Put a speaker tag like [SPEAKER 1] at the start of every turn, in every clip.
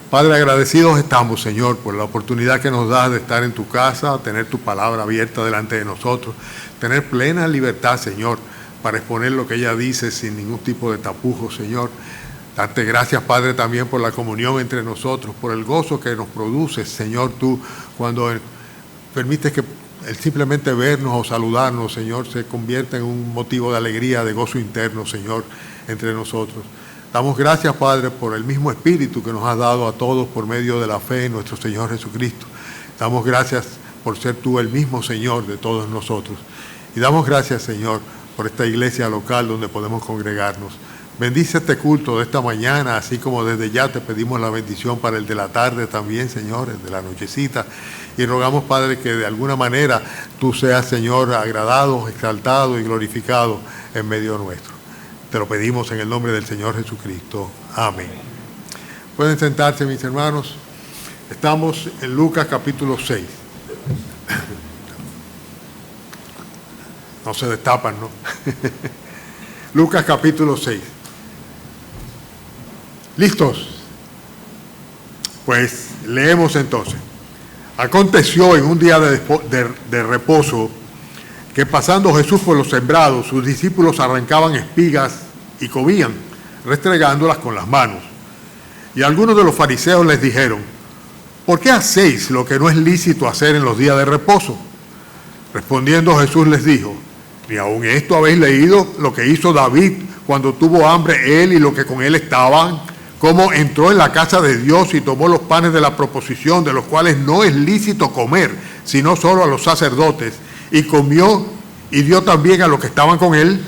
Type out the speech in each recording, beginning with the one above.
[SPEAKER 1] Padre, agradecidos estamos, Señor, por la oportunidad que nos das de estar en tu casa, tener tu palabra abierta delante de nosotros, tener plena libertad, Señor, para exponer lo que ella dice sin ningún tipo de tapujo, Señor. Darte gracias, Padre, también por la comunión entre nosotros, por el gozo que nos produces, Señor, tú, cuando permites que el simplemente vernos o saludarnos, Señor, se convierta en un motivo de alegría, de gozo interno, Señor, entre nosotros. Damos gracias, Padre, por el mismo Espíritu que nos has dado a todos por medio de la fe en nuestro Señor Jesucristo. Damos gracias por ser tú el mismo Señor de todos nosotros. Y damos gracias, Señor, por esta iglesia local donde podemos congregarnos. Bendice este culto de esta mañana, así como desde ya te pedimos la bendición para el de la tarde también, Señor, el de la nochecita. Y rogamos, Padre, que de alguna manera tú seas, Señor, agradado, exaltado y glorificado en medio nuestro. Te lo pedimos en el nombre del Señor Jesucristo. Amén. Pueden sentarse, mis hermanos. Estamos en Lucas capítulo 6. No se destapan, ¿no? Lucas capítulo 6. ¿Listos? Pues leemos entonces. Aconteció en un día de reposo que pasando Jesús por los sembrados, sus discípulos arrancaban espigas y comían, restregándolas con las manos. Y algunos de los fariseos les dijeron: ¿por qué hacéis lo que no es lícito hacer en los días de reposo? Respondiendo Jesús les dijo: ¿ni aun esto habéis leído lo que hizo David cuando tuvo hambre él y los que con él estaban? Cómo entró en la casa de Dios y tomó los panes de la proposición, de los cuales no es lícito comer, sino solo a los sacerdotes, y comió y dio también a los que estaban con él.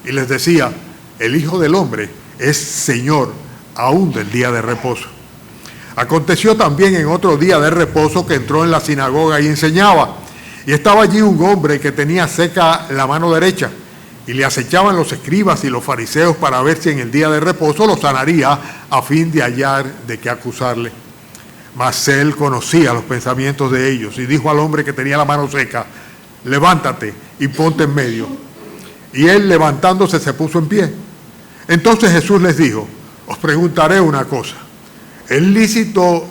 [SPEAKER 1] Y les decía: el Hijo del Hombre es Señor aún del día de reposo. Aconteció también en otro día de reposo que entró en la sinagoga y enseñaba. Y estaba allí un hombre que tenía seca la mano derecha, y le acechaban los escribas y los fariseos para ver si en el día de reposo lo sanaría, a fin de hallar de qué acusarle. Mas él conocía los pensamientos de ellos, y dijo al hombre que tenía la mano seca: levántate y ponte en medio. Y él, levantándose, se puso en pie. Entonces Jesús les dijo: os preguntaré una cosa. ¿Es lícito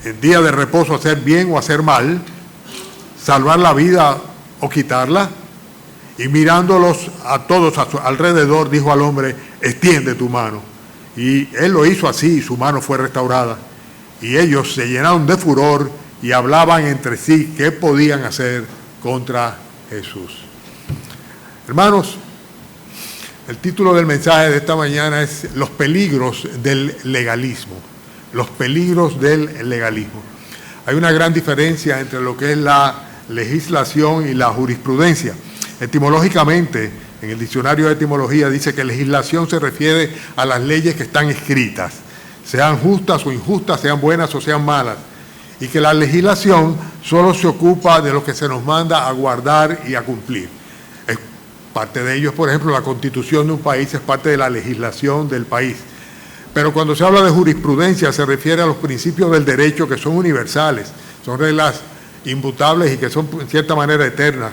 [SPEAKER 1] en día de reposo hacer bien o hacer mal, salvar la vida o quitarla? Y mirándolos a todos a su alrededor, dijo al hombre: extiende tu mano. Y él lo hizo así, y su mano fue restaurada. Y ellos se llenaron de furor y hablaban entre sí qué podían hacer contra Jesús. Hermanos, el título del mensaje de esta mañana es Los peligros del legalismo. Los peligros del legalismo. Hay una gran diferencia entre lo que es la legislación y la jurisprudencia. Etimológicamente, en el diccionario de etimología dice que legislación se refiere a las leyes que están escritas, sean justas o injustas, sean buenas o sean malas, y que la legislación solo se ocupa de lo que se nos manda a guardar y a cumplir. Parte de ello es, por ejemplo, la constitución de un país, es parte de la legislación del país. Pero cuando se habla de jurisprudencia se refiere a los principios del derecho que son universales, son reglas inmutables y que son en cierta manera eternas,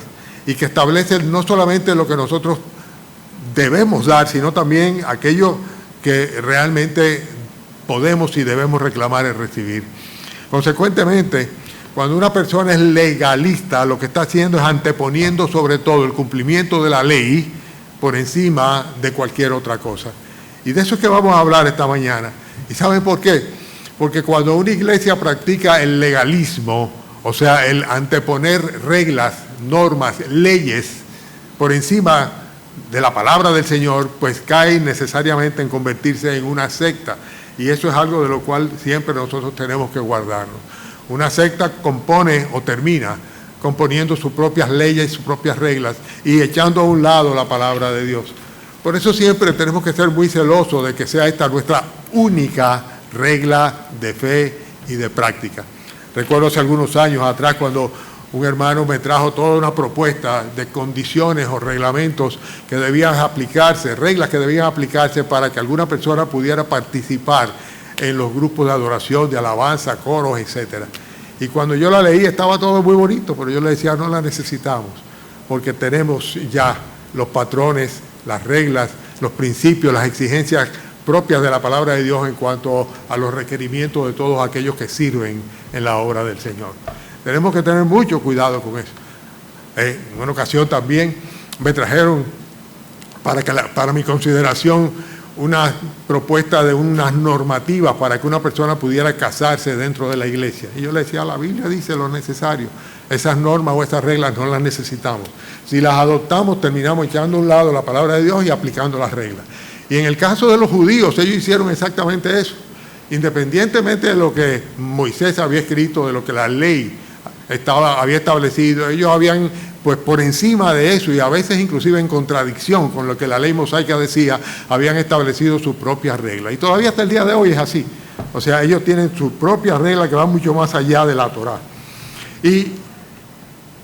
[SPEAKER 1] y que establecen no solamente lo que nosotros debemos dar, sino también aquello que realmente podemos y debemos reclamar y recibir. Consecuentemente, cuando una persona es legalista, lo que está haciendo es anteponiendo sobre todo el cumplimiento de la ley por encima de cualquier otra cosa. Y de eso es que vamos a hablar esta mañana. ¿Y saben por qué? Porque cuando una iglesia practica el legalismo, o sea, el anteponer reglas, normas, leyes por encima de la palabra del Señor, pues cae necesariamente en convertirse en una secta. Y eso es algo de lo cual siempre nosotros tenemos que guardarnos. Una secta compone o termina componiendo sus propias leyes, sus propias reglas y echando a un lado la palabra de Dios. Por eso siempre tenemos que ser muy celosos de que sea esta nuestra única regla de fe y de práctica. Recuerdo hace algunos años atrás cuando un hermano me trajo toda una propuesta de condiciones o reglamentos que debían aplicarse, reglas que debían aplicarse para que alguna persona pudiera participar en los grupos de adoración, de alabanza, coros, etc. Y cuando yo la leí estaba todo muy bonito, pero yo le decía: no la necesitamos, porque tenemos ya los patrones, las reglas, los principios, las exigencias propias de la palabra de Dios en cuanto a los requerimientos de todos aquellos que sirven en la obra del Señor. Tenemos que tener mucho cuidado con eso. En una ocasión también me trajeron para mi consideración una propuesta de unas normativas para que una persona pudiera casarse dentro de la iglesia. Y yo le decía, la Biblia dice lo necesario. Esas normas o esas reglas no las necesitamos. Si las adoptamos, terminamos echando a un lado la palabra de Dios y aplicando las reglas. Y en el caso de los judíos, ellos hicieron exactamente eso. Independientemente de lo que Moisés había escrito, de lo que la ley había establecido, ellos habían, pues por encima de eso, y a veces inclusive en contradicción con lo que la ley mosaica decía, habían establecido sus propias reglas. Y todavía hasta el día de hoy es así. O sea, ellos tienen sus propias reglas que van mucho más allá de la Torá. Y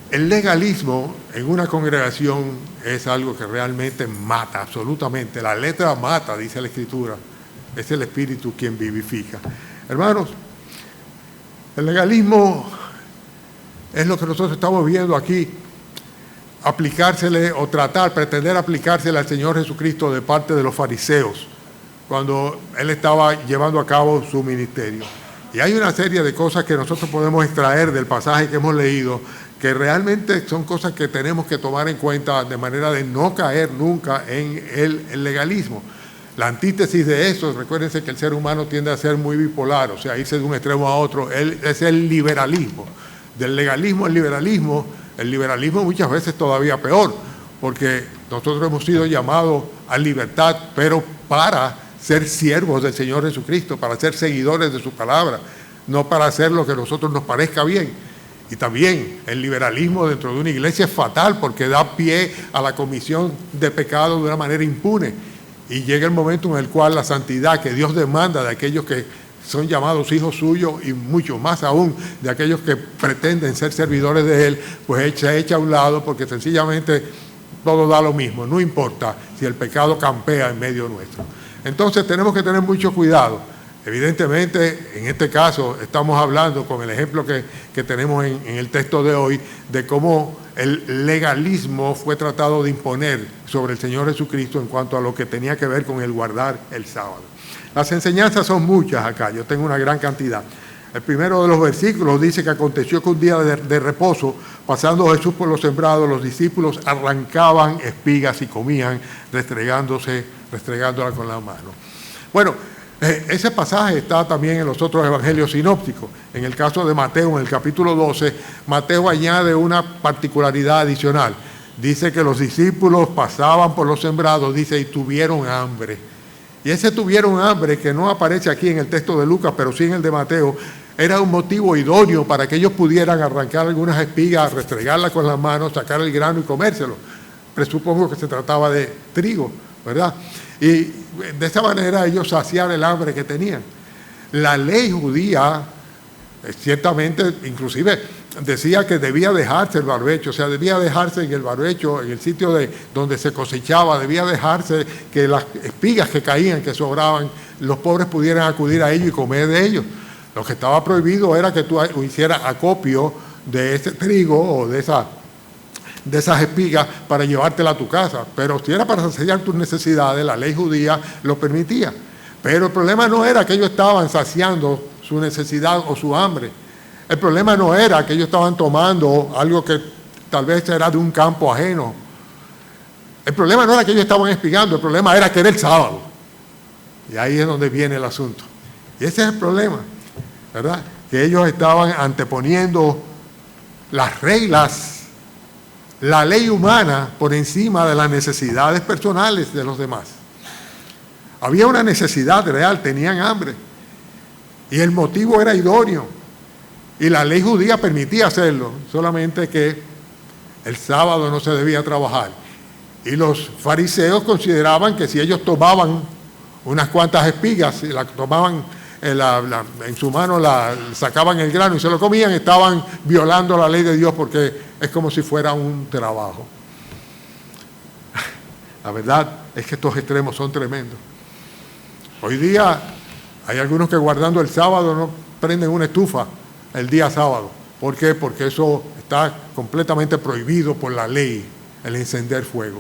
[SPEAKER 1] el legalismo en una congregación es algo que realmente mata, absolutamente. La letra mata, dice la Escritura. Es el Espíritu quien vivifica. Hermanos, el legalismo es lo que nosotros estamos viendo aquí, aplicársele o pretender aplicársele al Señor Jesucristo de parte de los fariseos, cuando Él estaba llevando a cabo su ministerio. Y hay una serie de cosas que nosotros podemos extraer del pasaje que hemos leído, que realmente son cosas que tenemos que tomar en cuenta de manera de no caer nunca en el legalismo. La antítesis de eso, recuérdense que el ser humano tiende a ser muy bipolar, o sea, irse de un extremo a otro, es el liberalismo. Del legalismo al liberalismo, el liberalismo muchas veces todavía peor, porque nosotros hemos sido llamados a libertad, pero para ser siervos del Señor Jesucristo, para ser seguidores de su palabra, no para hacer lo que a nosotros nos parezca bien. Y también el liberalismo dentro de una iglesia es fatal porque da pie a la comisión de pecado de una manera impune. Y llega el momento en el cual la santidad que Dios demanda de aquellos que son llamados hijos suyos y mucho más aún de aquellos que pretenden ser servidores de Él, pues se echa a un lado porque sencillamente todo da lo mismo, no importa si el pecado campea en medio nuestro. Entonces tenemos que tener mucho cuidado. Evidentemente, en este caso estamos hablando con el ejemplo que tenemos en el texto de hoy, de cómo el legalismo fue tratado de imponer sobre el Señor Jesucristo en cuanto a lo que tenía que ver con el guardar el sábado. Las enseñanzas son muchas acá, yo tengo una gran cantidad. El primero de los versículos dice que aconteció que un día de reposo, pasando Jesús por los sembrados, los discípulos arrancaban espigas y comían, restregándola con la mano. Bueno, ese pasaje está también en los otros evangelios sinópticos. En el caso de Mateo, en el capítulo 12, Mateo añade una particularidad adicional. Dice que los discípulos pasaban por los sembrados, dice, y tuvieron hambre. Y ese tuvieron hambre, que no aparece aquí en el texto de Lucas, pero sí en el de Mateo, era un motivo idóneo para que ellos pudieran arrancar algunas espigas, restregarlas con las manos, sacar el grano y comérselo. Presupongo que se trataba de trigo, ¿verdad? Y de esa manera ellos saciaban el hambre que tenían. La ley judía, ciertamente, inclusive decía que debía dejarse el barbecho, o sea, debía dejarse en el barbecho, en el sitio donde se cosechaba, debía dejarse que las espigas que caían, que sobraban, los pobres pudieran acudir a ellos y comer de ellos. Lo que estaba prohibido era que tú hicieras acopio de ese trigo o de esas espigas para llevártela a tu casa, pero si era para saciar tus necesidades, la ley judía lo permitía. Pero el problema no era que ellos estaban saciando su necesidad o su hambre. El problema no era que ellos estaban tomando algo que tal vez era de un campo ajeno. El problema no era que ellos estaban espigando, el problema era que era el sábado. Y ahí es donde viene el asunto. Y ese es el problema, ¿verdad? Que ellos estaban anteponiendo las reglas, la ley humana por encima de las necesidades personales de los demás. Había una necesidad real, tenían hambre. Y el motivo era idóneo. Y la ley judía permitía hacerlo, solamente que el sábado no se debía trabajar. Y los fariseos consideraban que si ellos tomaban unas cuantas espigas y las tomaban en su mano, sacaban el grano y se lo comían, estaban violando la ley de Dios porque es como si fuera un trabajo. La verdad es que estos extremos son tremendos. Hoy día hay algunos que guardando el sábado no prenden una estufa el día sábado. ¿Por qué? Porque eso está completamente prohibido por la ley, el encender fuego.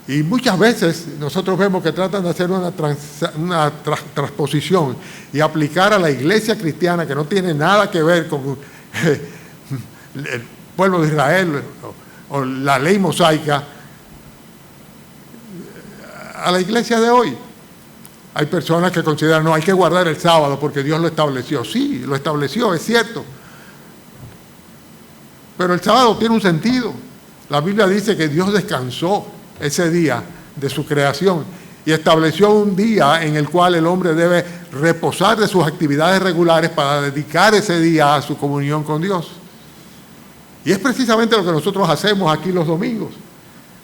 [SPEAKER 1] Y muchas veces nosotros vemos que tratan de hacer una transposición y aplicar a la iglesia cristiana, que no tiene nada que ver con el pueblo de Israel o la ley mosaica, a la iglesia de hoy. Hay personas que consideran, no, hay que guardar el sábado porque Dios lo estableció. Sí, lo estableció, es cierto. Pero el sábado tiene un sentido. La Biblia dice que Dios descansó ese día de su creación y estableció un día en el cual el hombre debe reposar de sus actividades regulares para dedicar ese día a su comunión con Dios. Y es precisamente lo que nosotros hacemos aquí los domingos.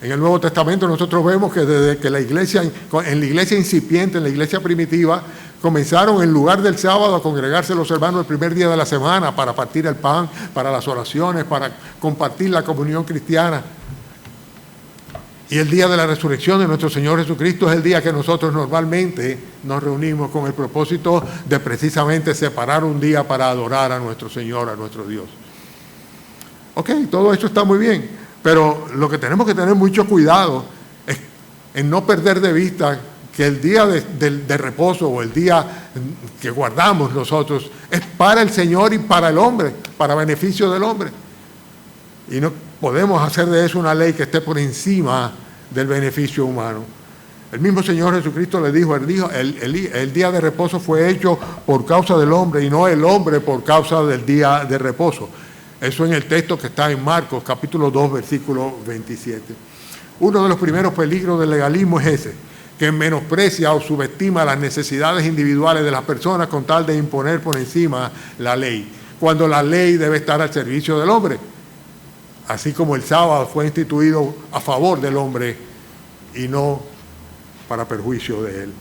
[SPEAKER 1] En el Nuevo Testamento nosotros vemos que desde que en la iglesia incipiente, en la iglesia primitiva, comenzaron en lugar del sábado a congregarse los hermanos el primer día de la semana para partir el pan, para las oraciones, para compartir la comunión cristiana. Y el día de la resurrección de nuestro Señor Jesucristo es el día que nosotros normalmente nos reunimos con el propósito de precisamente separar un día para adorar a nuestro Señor, a nuestro Dios. Ok, todo eso está muy bien, pero lo que tenemos que tener mucho cuidado es en no perder de vista que el día de reposo o el día que guardamos nosotros es para el Señor y para el hombre, para beneficio del hombre. Y no podemos hacer de eso una ley que esté por encima del beneficio humano. El mismo Señor Jesucristo le dijo, el día de reposo fue hecho por causa del hombre y no el hombre por causa del día de reposo. Eso en el texto que está en Marcos, capítulo 2, versículo 27. Uno de los primeros peligros del legalismo es ese, que menosprecia o subestima las necesidades individuales de las personas con tal de imponer por encima la ley, cuando la ley debe estar al servicio del hombre. Así como el sábado fue instituido a favor del hombre y no para perjuicio de él.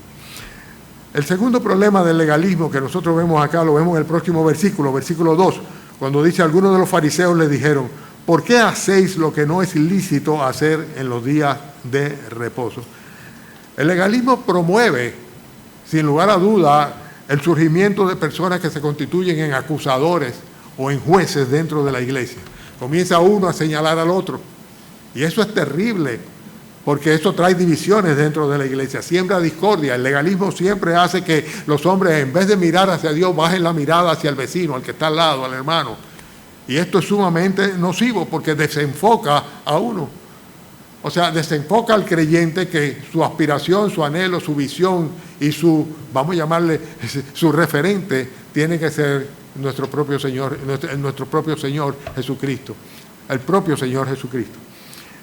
[SPEAKER 1] El segundo problema del legalismo que nosotros vemos acá, lo vemos en el próximo versículo, versículo 2, cuando dice, algunos de los fariseos le dijeron, ¿por qué hacéis lo que no es lícito hacer en los días de reposo? El legalismo promueve, sin lugar a duda, el surgimiento de personas que se constituyen en acusadores o en jueces dentro de la iglesia. Comienza uno a señalar al otro. Y eso es terrible, porque eso trae divisiones dentro de la iglesia, siembra discordia. El legalismo siempre hace que los hombres, en vez de mirar hacia Dios, bajen la mirada hacia el vecino, al que está al lado, al hermano. Y esto es sumamente nocivo porque desenfoca a uno. O sea, desenfoca al creyente que su aspiración, su anhelo, su visión y su, vamos a llamarle, su referente, tiene que ser nuestro propio Señor Jesucristo, el propio Señor Jesucristo.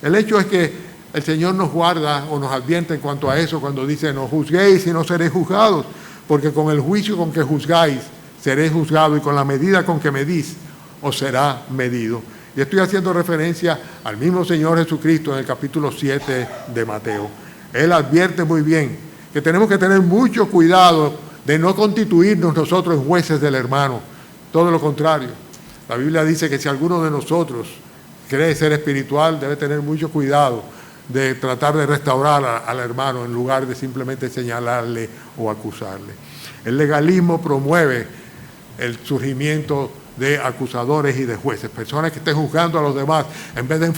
[SPEAKER 1] El hecho es que el Señor nos guarda o nos advierte en cuanto a eso cuando dice, no juzguéis y no seréis juzgados, porque con el juicio con que juzgáis seréis juzgados y con la medida con que medís os será medido. Y estoy haciendo referencia al mismo Señor Jesucristo en el capítulo 7 de Mateo. Él advierte muy bien que tenemos que tener mucho cuidado de no constituirnos nosotros en jueces del hermano. Todo lo contrario. La Biblia dice que si alguno de nosotros cree ser espiritual, debe tener mucho cuidado de tratar de restaurar al hermano en lugar de simplemente señalarle o acusarle. El legalismo promueve el surgimiento de acusadores y de jueces, personas que estén juzgando a los demás en vez de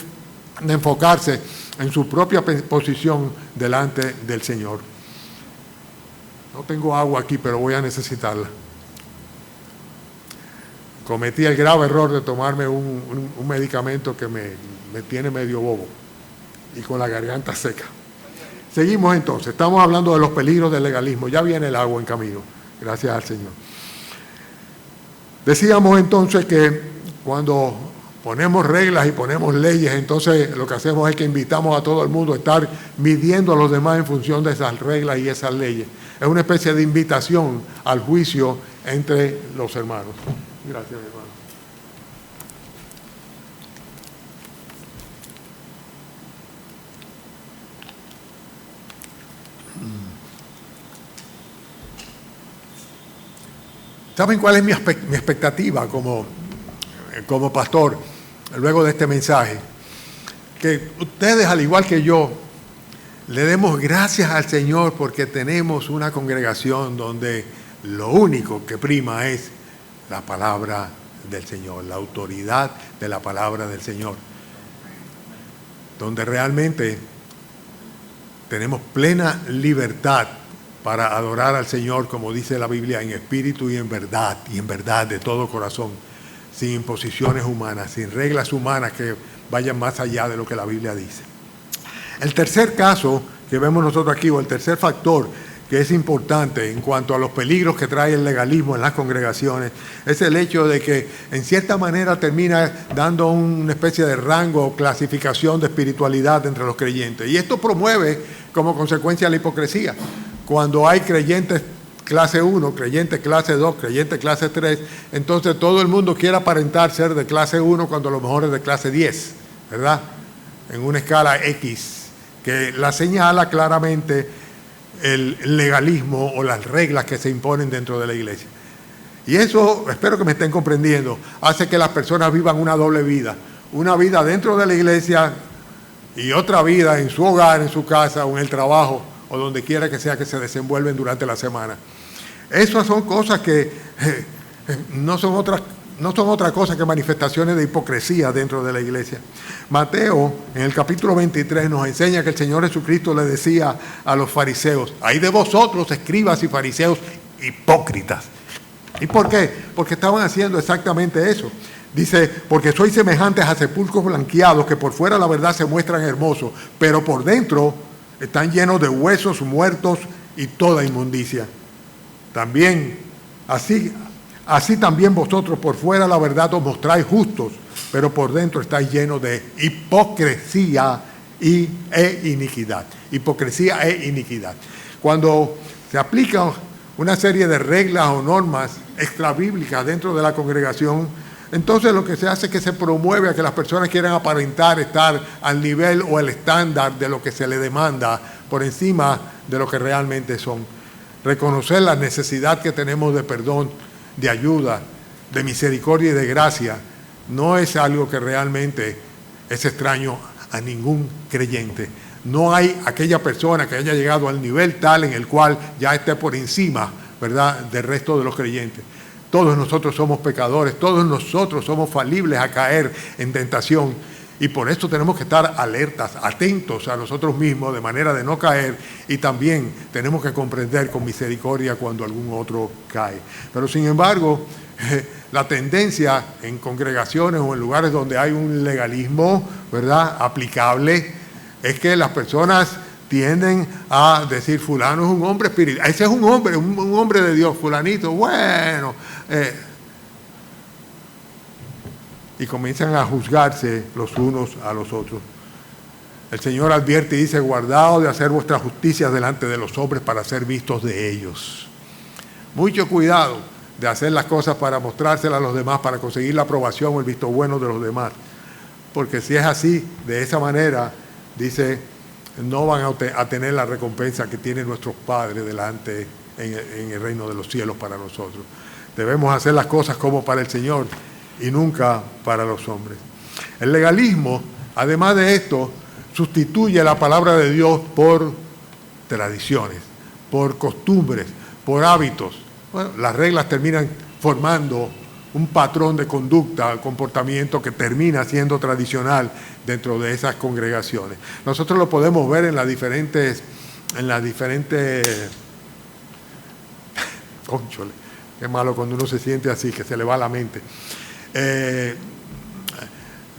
[SPEAKER 1] enfocarse en su propia posición delante del Señor. No tengo agua aquí, pero voy a necesitarla. Cometí el grave error de tomarme un medicamento que me tiene medio bobo y con la garganta seca. Seguimos entonces, estamos hablando de los peligros del legalismo. Ya viene el agua en camino, gracias al Señor. Decíamos entonces que cuando ponemos reglas y ponemos leyes, entonces lo que hacemos es que invitamos a todo el mundo a estar midiendo a los demás en función de esas reglas y esas leyes. Es una especie de invitación al juicio entre los hermanos. Gracias, hermano. ¿Saben cuál es mi expectativa como pastor luego de este mensaje? Que ustedes, al igual que yo, le demos gracias al Señor porque tenemos una congregación donde lo único que prima es la palabra del Señor, la autoridad de la palabra del Señor. Donde realmente tenemos plena libertad para adorar al Señor, como dice la Biblia, en espíritu y en verdad de todo corazón, sin imposiciones humanas, sin reglas humanas que vayan más allá de lo que la Biblia dice. El tercer caso que vemos nosotros aquí, o el tercer factor que es importante en cuanto a los peligros que trae el legalismo en las congregaciones, es el hecho de que en cierta manera termina dando una especie de rango o clasificación de espiritualidad entre los creyentes. Y esto promueve como consecuencia la hipocresía. Cuando hay creyentes clase 1, creyentes clase 2, creyentes clase 3, entonces todo el mundo quiere aparentar ser de clase 1 cuando a lo mejor es de clase 10, ¿verdad? En una escala X, que la señala claramente el legalismo o las reglas que se imponen dentro de la iglesia. Y eso, espero que me estén comprendiendo, hace que las personas vivan una doble vida. Una vida dentro de la iglesia y otra vida en su hogar, en su casa o en el trabajo o donde quiera que sea que se desenvuelven durante la semana. Esas son cosas que no son otra cosa que manifestaciones de hipocresía dentro de la iglesia. Mateo, en el capítulo 23, nos enseña que el Señor Jesucristo le decía a los fariseos: ¡ay de vosotros, escribas y fariseos hipócritas! ¿Y por qué? Porque estaban haciendo exactamente eso. Dice, porque sois semejantes a sepulcros blanqueados que por fuera la verdad se muestran hermosos, pero por dentro están llenos de huesos muertos y toda inmundicia. También, así también vosotros por fuera la verdad os mostráis justos, pero por dentro estáis llenos de hipocresía e iniquidad. Hipocresía e iniquidad. Cuando se aplican una serie de reglas o normas extrabíblicas dentro de la congregación, entonces lo que se hace es que se promueve a que las personas quieran aparentar estar al nivel o el estándar de lo que se le demanda por encima de lo que realmente son. Reconocer la necesidad que tenemos de perdón, de ayuda, de misericordia y de gracia, no es algo que realmente es extraño a ningún creyente. No hay aquella persona que haya llegado al nivel tal en el cual ya esté por encima, ¿verdad?, del resto de los creyentes. Todos nosotros somos pecadores, todos nosotros somos falibles a caer en tentación y por esto tenemos que estar alertas, atentos a nosotros mismos de manera de no caer y también tenemos que comprender con misericordia cuando algún otro cae. Pero sin embargo, la tendencia en congregaciones o en lugares donde hay un legalismo, ¿verdad?, aplicable, es que las personas tienden a decir, fulano es un hombre espiritual, ese es un hombre de Dios, fulanito, bueno, y comienzan a juzgarse los unos a los otros. El Señor advierte y dice, guardaos de hacer vuestra justicia delante de los hombres para ser vistos de ellos. Mucho cuidado de hacer las cosas para mostrárselas a los demás, para conseguir la aprobación o el visto bueno de los demás. Porque si es así, de esa manera, dice, no van a tener la recompensa que tienen nuestros padres delante en el reino de los cielos para nosotros. Debemos hacer las cosas como para el Señor y nunca para los hombres. El legalismo, además de esto, sustituye la palabra de Dios por tradiciones, por costumbres, por hábitos. Bueno, las reglas terminan formando un patrón de conducta, comportamiento que termina siendo tradicional dentro de esas congregaciones. Nosotros lo podemos ver en las diferentes cónchole, qué malo cuando uno se siente así, que se le va la mente.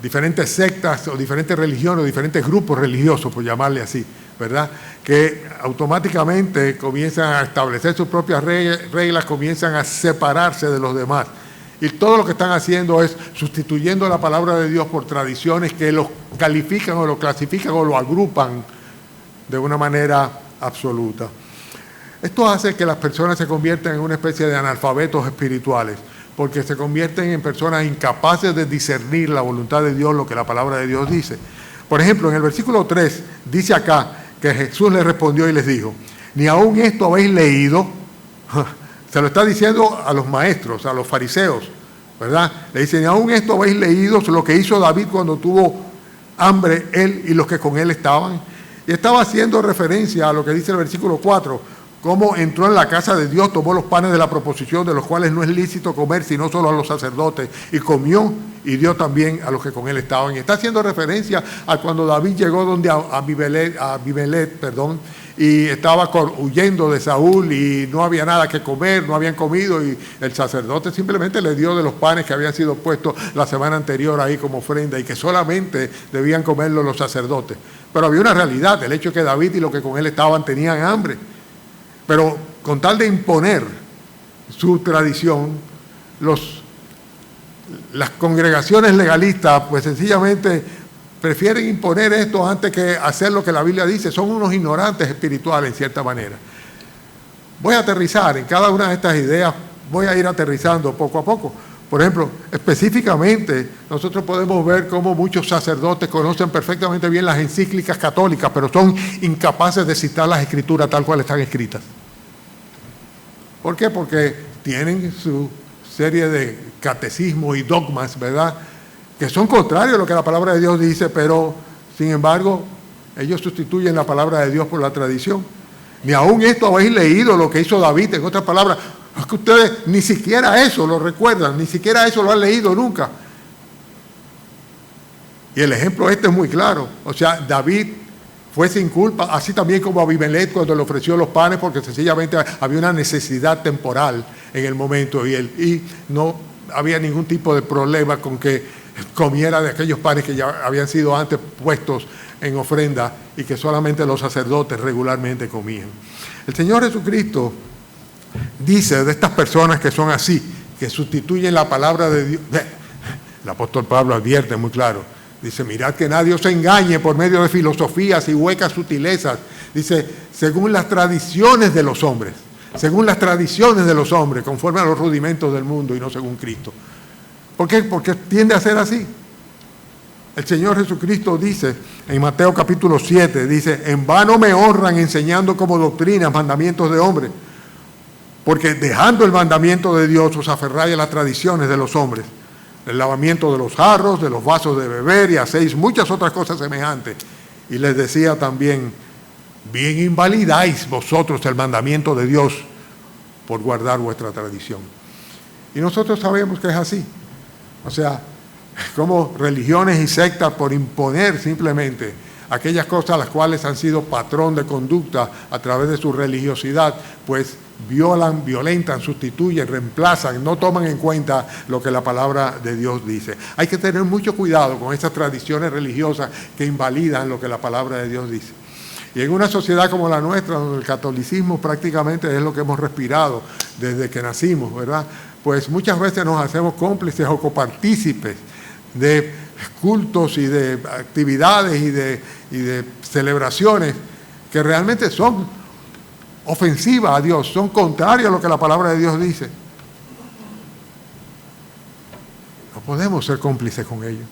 [SPEAKER 1] Diferentes sectas o diferentes religiones o diferentes grupos religiosos, por llamarle así, ¿verdad?, que automáticamente comienzan a establecer sus propias reglas, comienzan a separarse de los demás. Y todo lo que están haciendo es sustituyendo la palabra de Dios por tradiciones que los califican o lo clasifican o lo agrupan de una manera absoluta. Esto hace que las personas se conviertan en una especie de analfabetos espirituales, porque se convierten en personas incapaces de discernir la voluntad de Dios, lo que la palabra de Dios dice. Por ejemplo, en el versículo 3 dice acá que Jesús les respondió y les dijo, ni aún esto habéis leído. Se lo está diciendo a los maestros, a los fariseos, ¿verdad? Le dice, ni aún esto habéis leído lo que hizo David cuando tuvo hambre, él y los que con él estaban. Y estaba haciendo referencia a lo que dice el versículo 4, cómo entró en la casa de Dios, tomó los panes de la proposición, de los cuales no es lícito comer, sino solo a los sacerdotes, y comió y dio también a los que con él estaban. Y está haciendo referencia a cuando David llegó donde Abimelech, y estaba huyendo de Saúl y no había nada que comer, no habían comido, y el sacerdote simplemente le dio de los panes que habían sido puestos la semana anterior ahí como ofrenda y que solamente debían comerlo los sacerdotes. Pero había una realidad, el hecho de que David y los que con él estaban tenían hambre. Pero con tal de imponer su tradición, las congregaciones legalistas pues sencillamente prefieren imponer esto antes que hacer lo que la Biblia dice. Son unos ignorantes espirituales en cierta manera. Voy a aterrizar en cada una de estas ideas, voy a ir aterrizando poco a poco. Por ejemplo, específicamente, nosotros podemos ver cómo muchos sacerdotes conocen perfectamente bien las encíclicas católicas, pero son incapaces de citar las escrituras tal cual están escritas. ¿Por qué? Porque tienen su serie de catecismos y dogmas, ¿verdad?, que son contrarios a lo que la palabra de Dios dice, pero, sin embargo, ellos sustituyen la palabra de Dios por la tradición. Ni aún esto habéis leído lo que hizo David, en otras palabras, es que ustedes ni siquiera eso lo recuerdan, ni siquiera eso lo han leído nunca. Y el ejemplo este es muy claro. O sea, David fue sin culpa, así también como Abimelech cuando le ofreció los panes, porque sencillamente había una necesidad temporal en el momento y no había ningún tipo de problema con que comiera de aquellos panes que ya habían sido antes puestos en ofrenda y que solamente los sacerdotes regularmente comían. El Señor Jesucristo dice de estas personas que son así, que sustituyen la palabra de Dios. El apóstol Pablo advierte muy claro. Dice, mirad que nadie os engañe por medio de filosofías y huecas sutilezas. Dice, según las tradiciones de los hombres. Según las tradiciones de los hombres, conforme a los rudimentos del mundo y no según Cristo. ¿Por qué? Porque tiende a ser así. El Señor Jesucristo dice, en Mateo capítulo 7, dice, en vano me honran enseñando como doctrinas mandamientos de hombres, porque dejando el mandamiento de Dios os aferráis a las tradiciones de los hombres, el lavamiento de los jarros, de los vasos de beber y hacéis muchas otras cosas semejantes. Y les decía también, bien invalidáis vosotros el mandamiento de Dios por guardar vuestra tradición. Y nosotros sabemos que es así. O sea, como religiones y sectas por imponer simplemente aquellas cosas las cuales han sido patrón de conducta a través de su religiosidad, pues violentan, sustituyen, reemplazan, no toman en cuenta lo que la palabra de Dios dice. Hay que tener mucho cuidado con esas tradiciones religiosas que invalidan lo que la palabra de Dios dice. Y en una sociedad como la nuestra, donde el catolicismo prácticamente es lo que hemos respirado desde que nacimos, ¿verdad?, pues muchas veces nos hacemos cómplices o copartícipes de cultos y de actividades y de celebraciones que realmente son ofensivas a Dios, son contrarias a lo que la palabra de Dios dice. No podemos ser cómplices con ellos.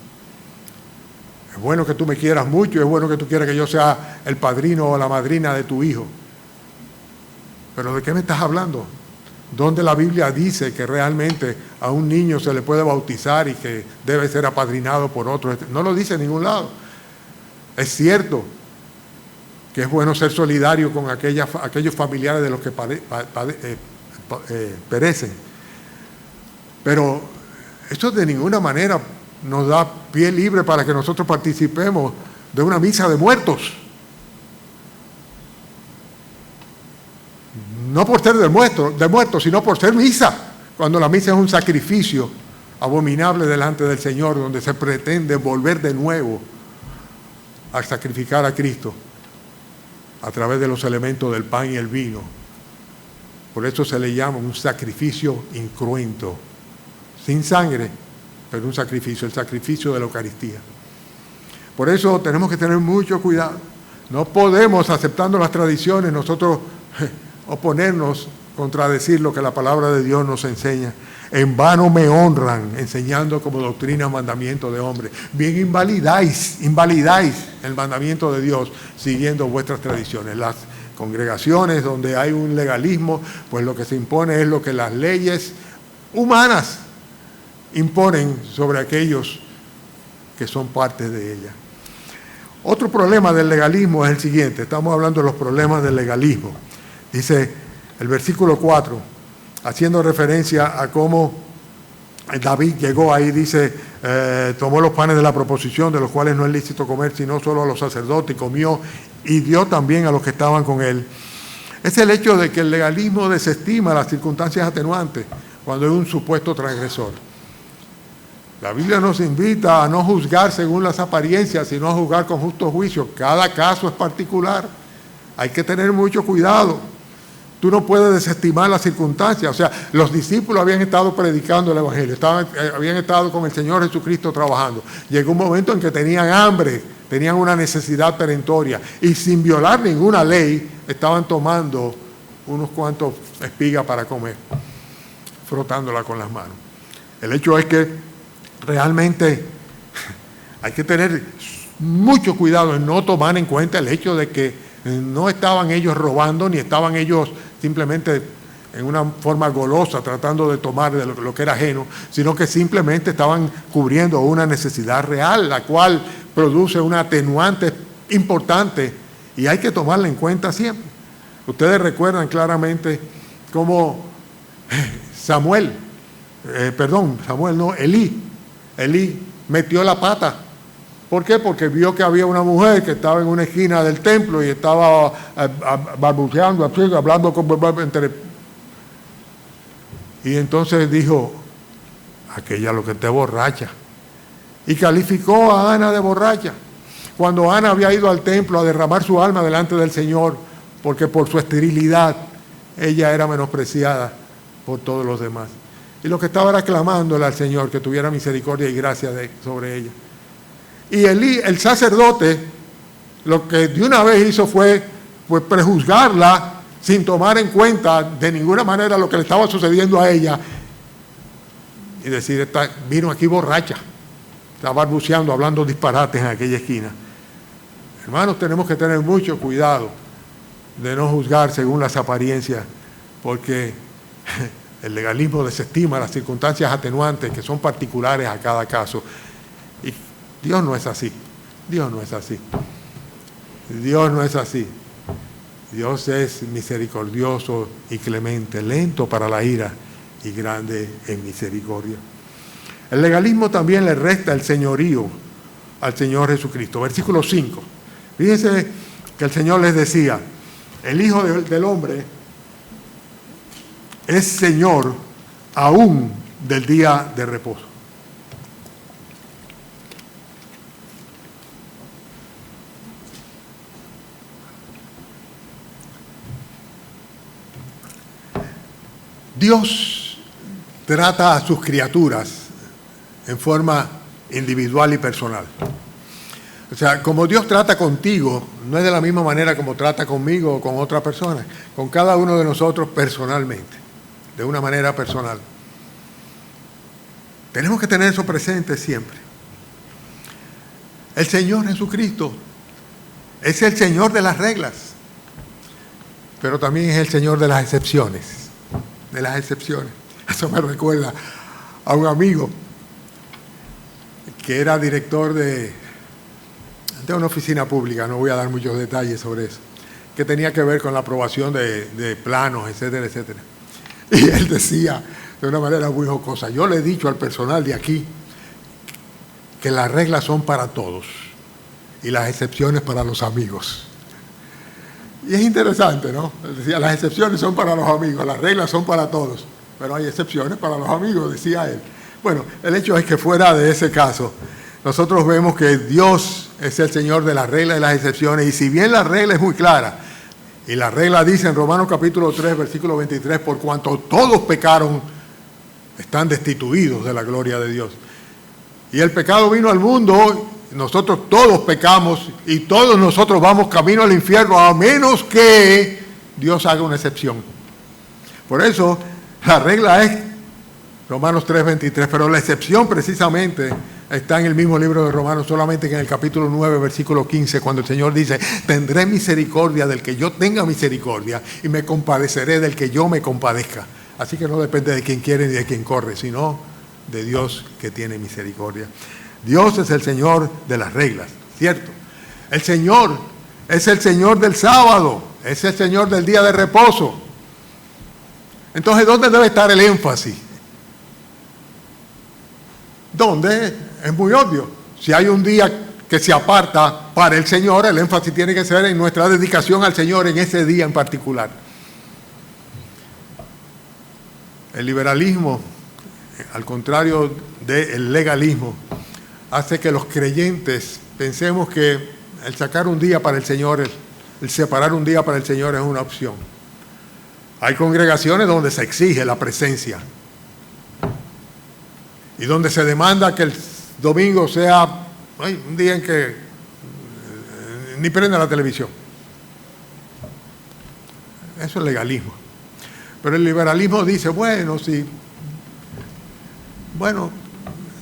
[SPEAKER 1] Es bueno que tú me quieras mucho, es bueno que tú quieras que yo sea el padrino o la madrina de tu hijo. Pero ¿de qué me estás hablando? ¿Dónde la Biblia dice que realmente a un niño se le puede bautizar y que debe ser apadrinado por otro? No lo dice en ningún lado. Es cierto que es bueno ser solidario con aquellos familiares de los que perecen. Pero esto de ninguna manera nos da pie libre para que nosotros participemos de una misa de muertos. No por ser de muertos, sino por ser misa, cuando la misa es un sacrificio abominable delante del Señor, donde se pretende volver de nuevo a sacrificar a Cristo a través de los elementos del pan y el vino. Por eso se le llama un sacrificio incruento, sin sangre, pero un sacrificio, el sacrificio de la Eucaristía. Por eso tenemos que tener mucho cuidado. No podemos, aceptando las tradiciones, nosotros oponernos, contradecir lo que la palabra de Dios nos enseña. En vano me honran, enseñando como doctrina mandamiento de hombre. Bien invalidáis el mandamiento de Dios, siguiendo vuestras tradiciones. Las congregaciones donde hay un legalismo, pues lo que se impone es lo que las leyes humanas imponen sobre aquellos que son parte de ella. Otro problema del legalismo es el siguiente. Estamos hablando de los problemas del legalismo. Dice, el versículo 4, haciendo referencia a cómo David llegó ahí, dice, tomó los panes de la proposición, de los cuales no es lícito comer, sino solo a los sacerdotes, y comió y dio también a los que estaban con él. Es el hecho de que el legalismo desestima las circunstancias atenuantes cuando hay un supuesto transgresor. La Biblia nos invita a no juzgar según las apariencias, sino a juzgar con justo juicio. Cada caso es particular. Hay que tener mucho cuidado. Tú no puedes desestimar las circunstancias. O sea, los discípulos habían estado predicando el Evangelio, habían estado con el Señor Jesucristo trabajando. Llegó un momento en que tenían hambre, tenían una necesidad perentoria, y sin violar ninguna ley, estaban tomando unos cuantos espigas para comer, frotándola con las manos. El hecho es que realmente hay que tener mucho cuidado en no tomar en cuenta el hecho de que no estaban ellos robando, ni estaban ellos simplemente en una forma golosa tratando de tomar de lo que era ajeno, sino que simplemente estaban cubriendo una necesidad real, la cual produce una atenuante importante y hay que tomarla en cuenta siempre. Ustedes recuerdan claramente cómo Elí metió la pata. ¿Por qué? Porque vio que había una mujer que estaba en una esquina del templo y estaba balbuceando, hablando y entonces dijo, aquella lo que esté borracha. Y calificó a Ana de borracha. Cuando Ana había ido al templo a derramar su alma delante del Señor, porque por su esterilidad ella era menospreciada por todos los demás. Y lo que estaba era clamándole al Señor que tuviera misericordia y gracia sobre ella. Y Elí, el sacerdote, lo que de una vez hizo fue prejuzgarla sin tomar en cuenta de ninguna manera lo que le estaba sucediendo a ella y decir, vino aquí borracha, está balbuceando, hablando disparates en aquella esquina. Hermanos, tenemos que tener mucho cuidado de no juzgar según las apariencias, porque el legalismo desestima las circunstancias atenuantes que son particulares a cada caso. Y Dios no es así. Dios no es así. Dios no es así. Dios es misericordioso y clemente, lento para la ira y grande en misericordia. El legalismo también le resta el señorío al Señor Jesucristo. Versículo 5. Fíjense que el Señor les decía, el Hijo del Hombre es Señor aún del día de reposo. Dios trata a sus criaturas en forma individual y personal. O sea, como Dios trata contigo, no es de la misma manera como trata conmigo o con otra persona, con cada uno de nosotros personalmente, de una manera personal. Tenemos que tener eso presente siempre. El Señor Jesucristo es el Señor de las reglas, pero también es el Señor de las excepciones. De las excepciones. Eso me recuerda a un amigo que era director de una oficina pública, no voy a dar muchos detalles sobre eso, que tenía que ver con la aprobación de planos, etcétera, etcétera. Y él decía de una manera muy jocosa, yo le he dicho al personal de aquí que las reglas son para todos y las excepciones para los amigos. Y es interesante, ¿no? Decía, las excepciones son para los amigos, las reglas son para todos, pero hay excepciones para los amigos, decía él. Bueno, el hecho es que fuera de ese caso, nosotros vemos que Dios es el Señor de las reglas y las excepciones, y si bien la regla es muy clara, y la regla dice en Romanos capítulo 3, versículo 23, por cuanto todos pecaron, están destituidos de la gloria de Dios. Y el pecado vino al mundo, nosotros todos pecamos y todos nosotros vamos camino al infierno, a menos que Dios haga una excepción. Por eso la regla es Romanos 3:23, pero la excepción precisamente está en el mismo libro de Romanos, solamente que en el capítulo 9, versículo 15, cuando el Señor dice, tendré misericordia del que yo tenga misericordia y me compadeceré del que yo me compadezca. Así que no depende de quien quiere ni de quien corre, sino de Dios que tiene misericordia. Dios es el Señor de las reglas, ¿cierto? El Señor es el Señor del sábado, es el Señor del día de reposo. Entonces, ¿dónde debe estar el énfasis? ¿Dónde? Es muy obvio. Si hay un día que se aparta para el Señor, el énfasis tiene que ser en nuestra dedicación al Señor en ese día en particular. El liberalismo, al contrario del legalismo, hace que los creyentes pensemos que el sacar un día para el Señor, el separar un día para el Señor es una opción. Hay congregaciones donde se exige la presencia y donde se demanda que el domingo sea un día en que ni prenda la televisión. Eso es legalismo. Pero el liberalismo dice,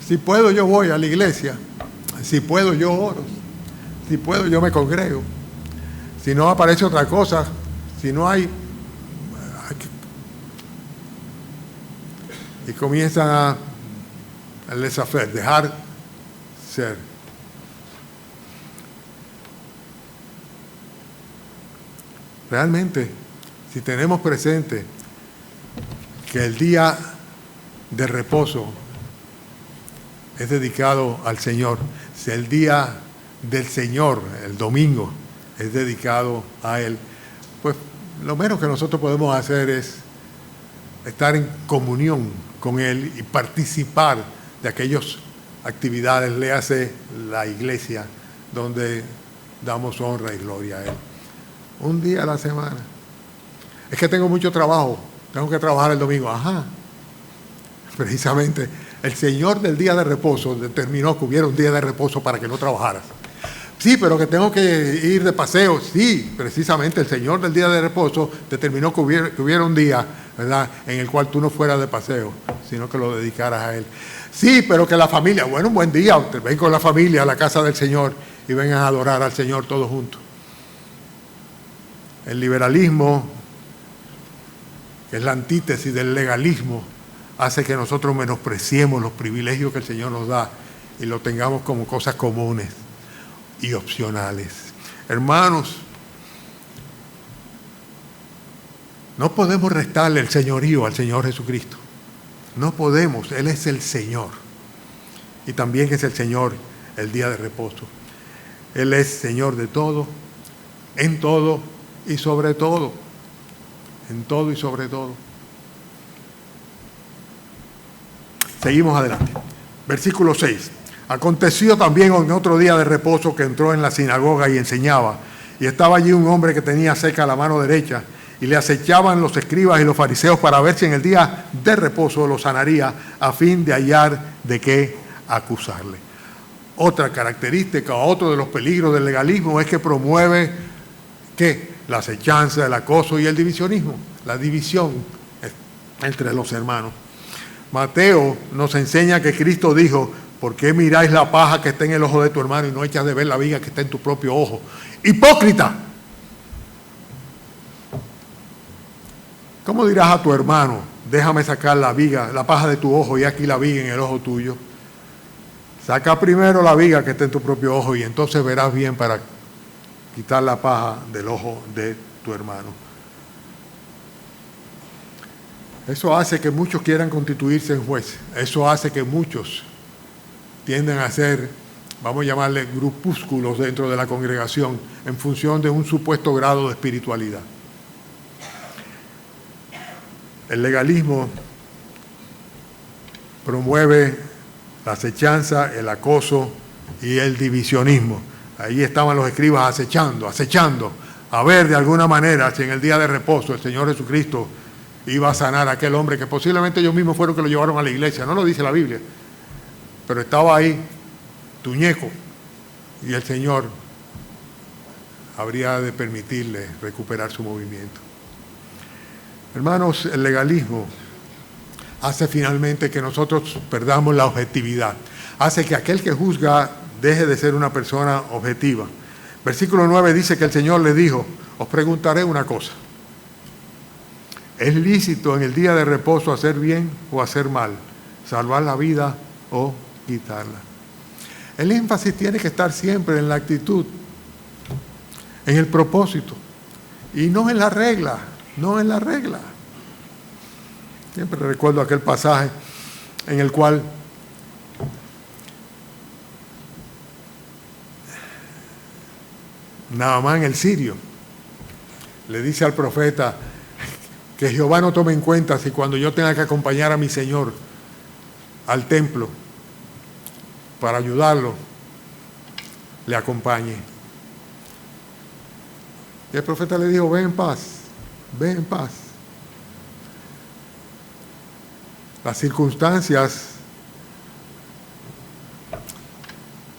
[SPEAKER 1] si puedo yo voy a la iglesia, si puedo yo oro, si puedo yo me congrego, si no aparece otra cosa, si no hay y comienzan a laissez-faire, dejar ser. Realmente, si tenemos presente que el día de reposo es dedicado al Señor, si el día del Señor, el domingo, es dedicado a Él, pues lo menos que nosotros podemos hacer es estar en comunión con Él y participar de aquellas actividades, léase la iglesia, donde damos honra y gloria a Él. Un día a la semana. Es que tengo mucho trabajo, tengo que trabajar el domingo. Ajá. Precisamente el Señor del día de reposo determinó que hubiera un día de reposo para que no trabajaras. Sí, pero que tengo que ir de paseo. Sí, precisamente el Señor del día de reposo determinó que hubiera un día, ¿verdad?, en el cual tú no fueras de paseo, sino que lo dedicaras a Él. Sí, pero que la familia, un buen día, ven con la familia a la casa del Señor y vengan a adorar al Señor todos juntos. El liberalismo, que es la antítesis del legalismo, hace que nosotros menospreciemos los privilegios que el Señor nos da y lo tengamos como cosas comunes y opcionales. Hermanos, no podemos restarle el señorío al Señor Jesucristo. No podemos, Él es el Señor. Y también es el Señor el día de reposo. Él es Señor de todo, en todo y sobre todo. En todo y sobre todo. Seguimos adelante. Versículo 6. Aconteció también en otro día de reposo que entró en la sinagoga y enseñaba. Y estaba allí un hombre que tenía seca la mano derecha. Y le acechaban los escribas y los fariseos para ver si en el día de reposo lo sanaría, a fin de hallar de qué acusarle. Otra característica, otro de los peligros del legalismo es que promueve ¿qué? La acechanza, el acoso y el divisionismo, la división entre los hermanos. Mateo nos enseña que Cristo dijo: ¿por qué miráis la paja que está en el ojo de tu hermano y no echas de ver la viga que está en tu propio ojo? ¡Hipócrita! ¿Cómo dirás a tu hermano: déjame sacar la viga, la paja de tu ojo y aquí la viga en el ojo tuyo? Saca primero la viga que está en tu propio ojo y entonces verás bien para quitar la paja del ojo de tu hermano. Eso hace que muchos quieran constituirse en jueces. Eso hace que muchos tienden a ser, vamos a llamarle, grupúsculos dentro de la congregación en función de un supuesto grado de espiritualidad. El legalismo promueve la acechanza, el acoso y el divisionismo. Ahí estaban los escribas acechando, a ver de alguna manera si en el día de reposo el Señor Jesucristo iba a sanar a aquel hombre que posiblemente ellos mismos fueron que lo llevaron a la iglesia. No lo dice la Biblia, pero estaba ahí, tuñeco, y el Señor habría de permitirle recuperar su movimiento. Hermanos, el legalismo hace finalmente que nosotros perdamos la objetividad. Hace que aquel que juzga deje de ser una persona objetiva. Versículo 9 dice que el Señor le dijo: os preguntaré una cosa. ¿Es lícito en el día de reposo hacer bien o hacer mal? ¿Salvar la vida o quitarla? El énfasis tiene que estar siempre en la actitud, en el propósito, y no en la regla, no en la regla. Siempre recuerdo aquel pasaje en el cual Naamán el sirio le dice al profeta que Jehová no tome en cuenta si cuando yo tenga que acompañar a mi Señor al templo para ayudarlo, le acompañe. Y el profeta le dijo, ven en paz, ven en paz. Las circunstancias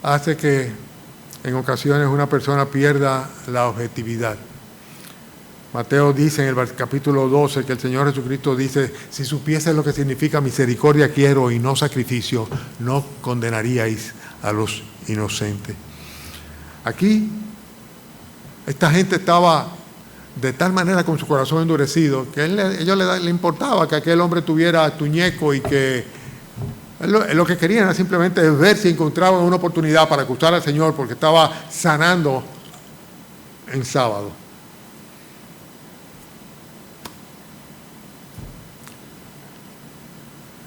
[SPEAKER 1] hacen que en ocasiones una persona pierda la objetividad. Mateo dice en el capítulo 12 que el Señor Jesucristo dice, si supieses lo que significa misericordia quiero y no sacrificio, no condenaríais a los inocentes. Aquí, esta gente estaba de tal manera con su corazón endurecido que ellos le importaba que aquel hombre tuviera tuñeco y que lo que querían era simplemente ver si encontraban una oportunidad para acusar al Señor porque estaba sanando en sábado.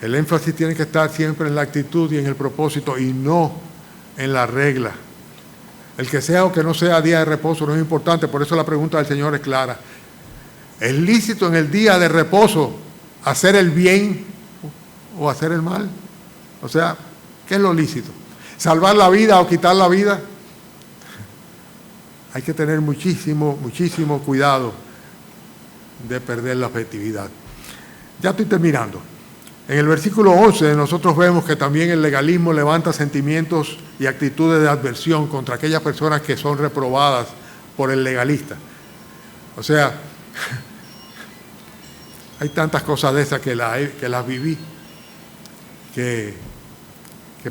[SPEAKER 1] El énfasis tiene que estar siempre en la actitud y en el propósito y no en la regla. El que sea o que no sea día de reposo no es importante, por eso la pregunta del Señor es clara. ¿Es lícito en el día de reposo hacer el bien o hacer el mal? O sea, ¿qué es lo lícito? ¿Salvar la vida o quitar la vida? Hay que tener muchísimo cuidado de perder la objetividad. Ya estoy terminando. En el versículo 11 nosotros vemos que también el legalismo levanta sentimientos y actitudes de adversión contra aquellas personas que son reprobadas por el legalista. O sea, hay tantas cosas de esas que las viví que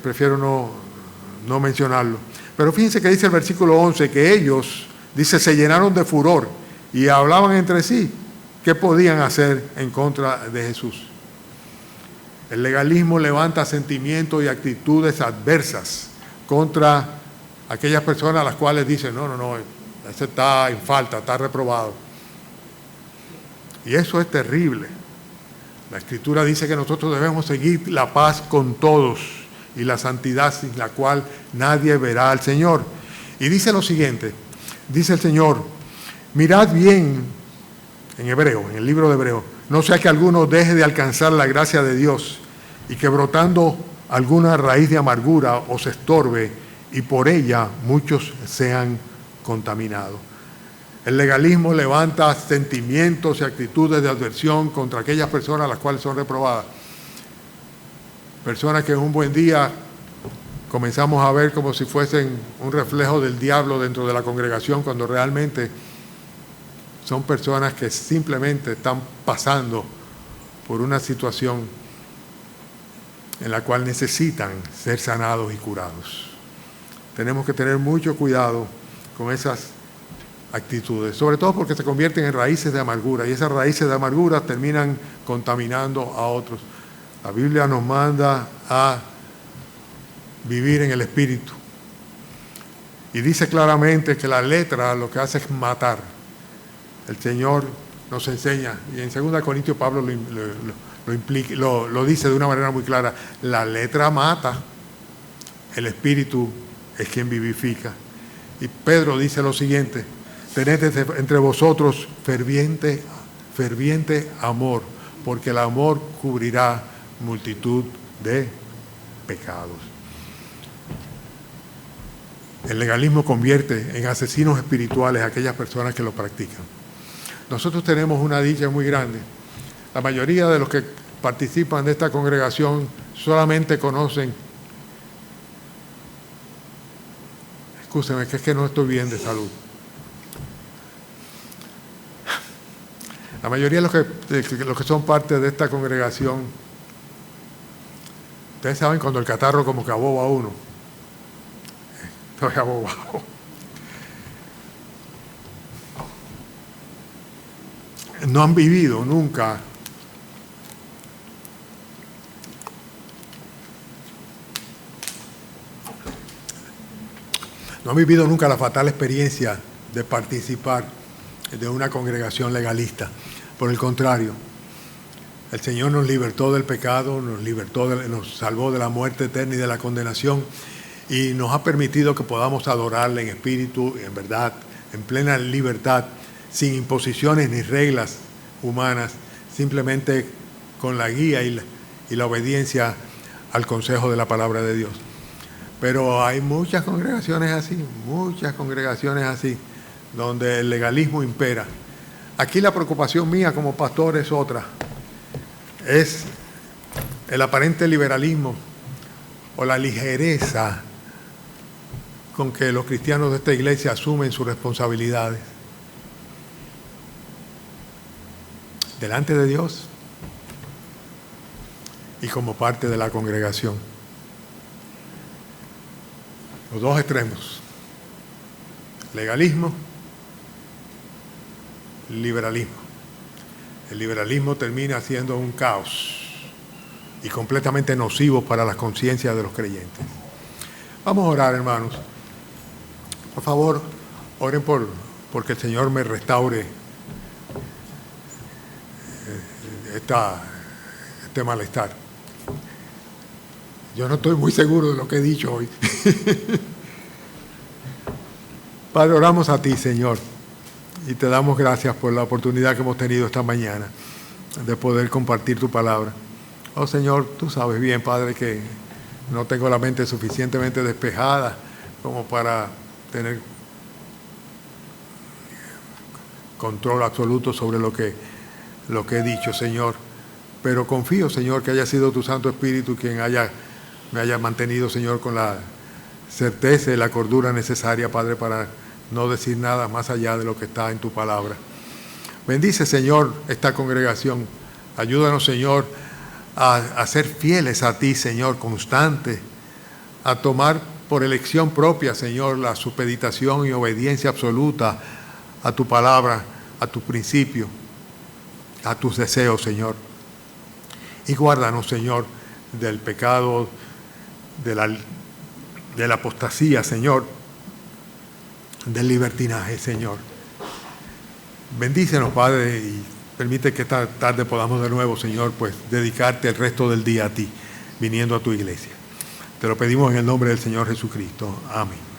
[SPEAKER 1] prefiero no mencionarlo. Pero fíjense que dice el versículo 11 que ellos, dice, se llenaron de furor y hablaban entre sí qué podían hacer en contra de Jesús. El legalismo levanta sentimientos y actitudes adversas contra aquellas personas a las cuales dicen, no, ese está en falta, está reprobado. Y eso es terrible. La Escritura dice que nosotros debemos seguir la paz con todos y la santidad sin la cual nadie verá al Señor. Y dice lo siguiente, dice el Señor, mirad bien, en hebreo, en el libro de Hebreo, no sea que alguno deje de alcanzar la gracia de Dios y que brotando alguna raíz de amargura os estorbe y por ella muchos sean contaminados. El legalismo levanta sentimientos y actitudes de adversión contra aquellas personas las cuales son reprobadas. Personas que en un buen día comenzamos a ver como si fuesen un reflejo del diablo dentro de la congregación, cuando realmente son personas que simplemente están pasando por una situación en la cual necesitan ser sanados y curados. Tenemos que tener mucho cuidado con esas actitudes, sobre todo porque se convierten en raíces de amargura y esas raíces de amargura terminan contaminando a otros. La Biblia nos manda a vivir en el Espíritu y dice claramente que la letra lo que hace es matar. El Señor nos enseña, y en 2 Corintios Pablo lo dice de una manera muy clara, la letra mata, el Espíritu es quien vivifica. Y Pedro dice lo siguiente, tened entre vosotros ferviente amor, porque el amor cubrirá multitud de pecados. El legalismo convierte en asesinos espirituales a aquellas personas que lo practican. Nosotros tenemos una dicha muy grande. La mayoría de los que participan de esta congregación solamente conocen, escúcheme, que es que no estoy bien de salud. La mayoría de los que son parte de esta congregación, ustedes saben cuando el catarro como que aboba a uno. Estoy abobado. No han vivido nunca la fatal experiencia de participar de una congregación legalista. Por el contrario, El Señor nos libertó del pecado, nos salvó de la muerte eterna y de la condenación, y nos ha permitido que podamos adorarle en espíritu y en verdad, en plena libertad, sin imposiciones ni reglas humanas, simplemente con la guía y la obediencia al consejo de la palabra de Dios. Pero hay muchas congregaciones así, donde el legalismo impera. Aquí la preocupación mía como pastor es otra. Es el aparente liberalismo o la ligereza con que los cristianos de esta iglesia asumen sus responsabilidades delante de Dios y como parte de la congregación. Los dos extremos: legalismo, liberalismo. El liberalismo termina siendo un caos y completamente nocivo para las conciencias de los creyentes. Vamos a orar, hermanos. Por favor, oren porque el Señor me restaure este malestar. Yo no estoy muy seguro de lo que he dicho hoy. Padre, oramos a ti, Señor, y te damos gracias por la oportunidad que hemos tenido esta mañana de poder compartir tu palabra. Oh, Señor, tú sabes bien, Padre, que no tengo la mente suficientemente despejada como para tener control absoluto sobre lo que he dicho, Señor. Pero confío, Señor, que haya sido tu Santo Espíritu quien me haya mantenido, Señor, con la certeza y la cordura necesaria, Padre, para no decir nada más allá de lo que está en tu palabra. Bendice, Señor, esta congregación. Ayúdanos, Señor, a ser fieles a ti, Señor, constantes, a tomar por elección propia, Señor, la supeditación y obediencia absoluta a tu palabra, a tus principios, a tus deseos, Señor. Y guárdanos, Señor, del pecado, de la apostasía, Señor, del libertinaje, Señor. Bendícenos, Padre, y permite que esta tarde podamos de nuevo, Señor, pues dedicarte el resto del día a ti, viniendo a tu iglesia. Te lo pedimos en el nombre del Señor Jesucristo. Amén.